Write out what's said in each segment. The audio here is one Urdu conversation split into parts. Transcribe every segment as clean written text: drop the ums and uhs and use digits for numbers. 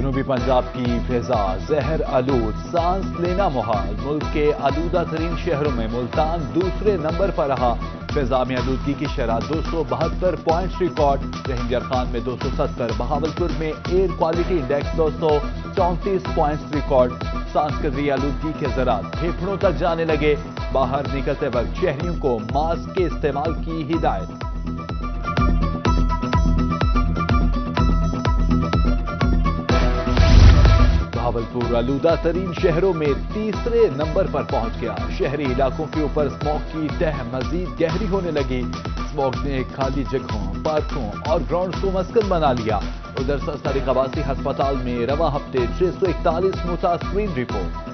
جنوبی پنجاب کی فضا زہر آلود، سانس لینا محال۔ ملک کے آلودہ ترین شہروں میں ملتان دوسرے نمبر پر رہا۔ فضا میں آلودگی کی شرح 272 پوائنٹس ریکارڈ، رحیم یار خان میں 270، بہاولپور میں air quality index 234 points record. سانس کے ذریعے آلودگی کے ذرات پھیپھڑوں تک جانے لگے، باہر نکلتے وقت شہریوں کو ماسک کے استعمال کی ہدایت۔ بہاولپور آلودہ ترین شہروں میں تیسرے نمبر پر پہنچ گیا۔ شہری علاقوں کے اوپر اسموگ کی تہ مزید گہری ہونے لگی۔ اسموگ نے خالی جگہوں، پارکوں اور گراؤنڈز کو مسکن بنا لیا۔ ادھر سرساری قباسی ہسپتال میں رواں ہفتے 641 متاثرین رپورٹ۔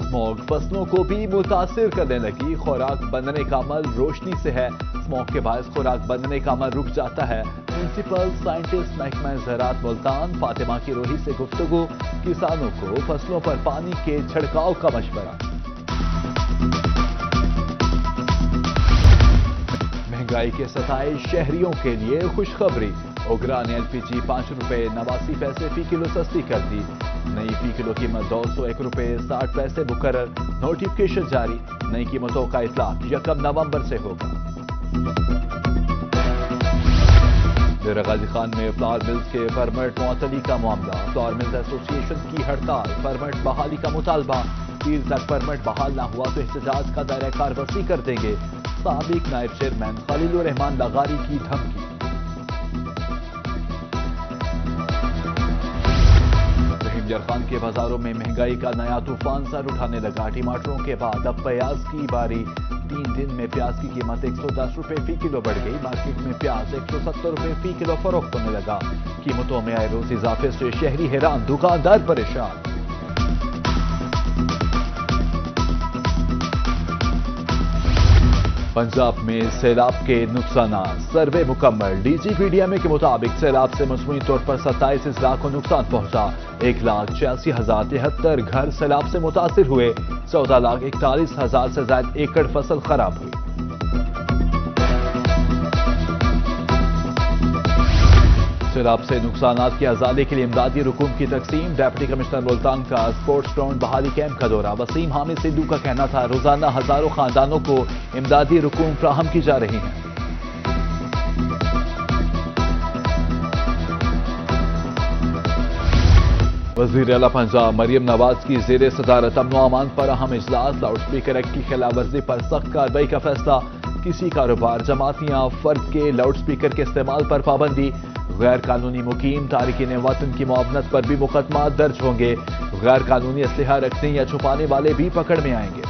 اسموگ فصلوں کو بھی متاثر کرنے لگی۔ خوراک بننے کا عمل روشنی سے ہے، اسموگ کے باعث خوراک بننے کا عمل رک جاتا ہے۔ پرنسپل سائنٹسٹ محکمہ زراعت ملتان فاطمہ کی روحی سے گفتگو، کسانوں کو فصلوں پر پانی کے چھڑکاؤ کا مشورہ۔ مہنگائی کے ستائے شہریوں کے لیے خوشخبری، اوگرا نے LPG 5 روپے 89 پیسے فی کلو سستی کر دی۔ نئی فی کلو قیمت 201 روپے 60 پیسے مقرر، نوٹیفکیشن جاری۔ نئی قیمتوں کا اطلاق 1 نومبر سے ہوگا۔ ڈیرہ غازی خان میں فلاور ملز کے پرمٹ معطلی کا معاملہ، فلاور ملز ایسوسی ایشن کی ہڑتال، پرمٹ بحالی کا مطالبہ۔ پیر تک پرمٹ بحال نہ ہوا تو احتجاج کا دائرہ کار وسیع کر دیں گے، سابق نائب چیئرمین خلیل الرحمان لغاری کی دھمکی۔ رحیم یار خان کے بازاروں میں مہنگائی کا نیا طوفان سر اٹھانے لگا۔ ٹماٹروں کے بعد اب پیاز کی باری۔ 3 دن میں پیاز کی قیمت 110 روپے فی کلو بڑھ گئی۔ مارکیٹ میں پیاز 170 روپے فی کلو فروخت ہونے لگا۔ قیمتوں میں آئے روز اضافے سے شہری حیران، دکاندار پریشان۔ پنجاب میں سیلاب کے نقصانات، سروے مکمل۔ DGPDMA کے مطابق سیلاب سے مجموعی طور پر 27 اضلاع کو نقصان پہنچا۔ 1,86,073 گھر سیلاب سے متاثر ہوئے۔ 14,41,000 سے زائد ایکڑ فصل خراب ہوئی۔ سیلاب سے نقصانات کے ازالے کے لیے امدادی رقوم کی تقسیم، ڈپٹی کمشنر ملتان کا اسپورٹس گراؤنڈ بحالی کیمپ کا دورہ۔ وسیم حامد سندھو کا کہنا تھا روزانہ ہزاروں خاندانوں کو امدادی رقوم فراہم کی جا رہی ہیں۔ وزیر اعلیٰ پنجاب مریم نواز کی زیر صدارت امن و امان پر اہم اجلاس، لاؤڈ اسپیکر ایکٹ کی خلاف ورزی پر سخت کارروائی کا فیصلہ۔ کسی کاروبار، جماعتیاں، فرد کے لاؤڈ اسپیکر کے استعمال پر پابندی۔ غیر قانونی مقیم تارکین وطن کی معاونت پر بھی مقدمات درج ہوں گے۔ غیر قانونی اسلحہ رکھنے یا چھپانے والے بھی پکڑ میں آئیں گے۔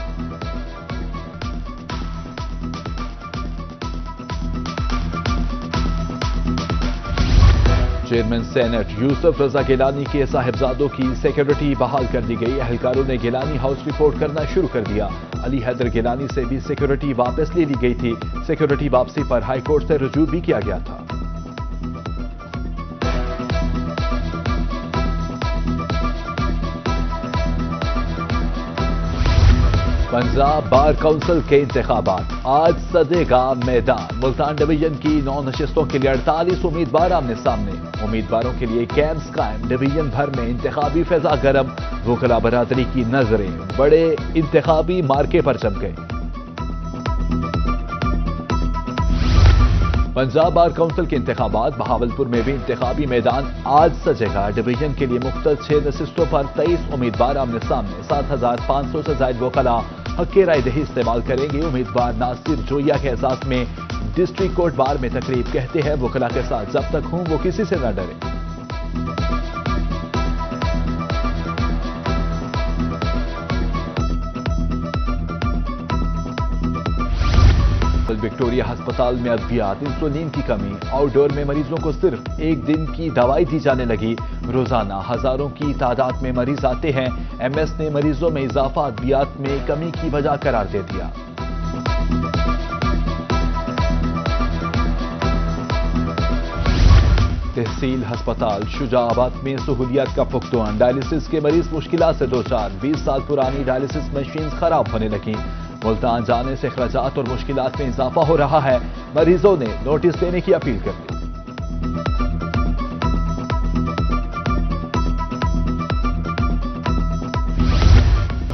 چیئرمین سینٹ یوسف رضا گیلانی کے صاحبزادوں کی سیکیورٹی بحال کر دی گئی۔ اہلکاروں نے گیلانی ہاؤس رپورٹ کرنا شروع کر دیا۔ علی حیدر گیلانی سے بھی سیکیورٹی واپس لے لی گئی تھی۔ سیکیورٹی واپسی پر ہائی کورٹ سے رجوع بھی کیا گیا تھا۔ پنجاب بار کونسل کے انتخابات، آج سجے گا میدان۔ ملتان ڈویژن کی 9 نشستوں کے لیے 48 امیدوار آمنے سامنے۔ امیدواروں کے لیے کیمپس قائم، ڈویژن بھر میں انتخابی فضا گرم۔ وکلاء برادری کی نظریں بڑے انتخابی مارکے پر جم گئی۔ پنجاب بار کونسل کے انتخابات، بہاولپور میں بھی انتخابی میدان آج سجے گا۔ ڈویژن کے لیے مختص 6 نشستوں پر 23 امیدوار آمنے سامنے۔ 7,500 سے زائد وکلاء حق رائے دہی استعمال کریں گے۔ امیدوار ناصر جویا کے اعزاز میں ڈسٹرکٹ کورٹ بار میں تقریب، کہتے ہیں وکلاء کے ساتھ جب تک ہوں وہ کسی سے نہ ڈریں۔ وکٹوریہ ہسپتال میں ادویات، انسولین کی کمی، آؤٹ ڈور میں مریضوں کو صرف 1 دن کی دوائی دی جانے لگی۔ روزانہ ہزاروں کی تعداد میں مریض آتے ہیں۔ MS نے مریضوں میں اضافہ ادویات میں کمی کی وجہ قرار دے دیا۔ تحصیل ہسپتال شجاع آباد میں سہولیات کا فقدان، ڈائلسس کے مریض مشکلات سے دوچار۔ 20 سال پرانی ڈائلسس مشینز خراب ہونے لگیں۔ ملتان جانے سے اخراجات اور مشکلات میں اضافہ ہو رہا ہے، مریضوں نے نوٹس دینے کی اپیل کر دی۔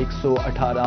118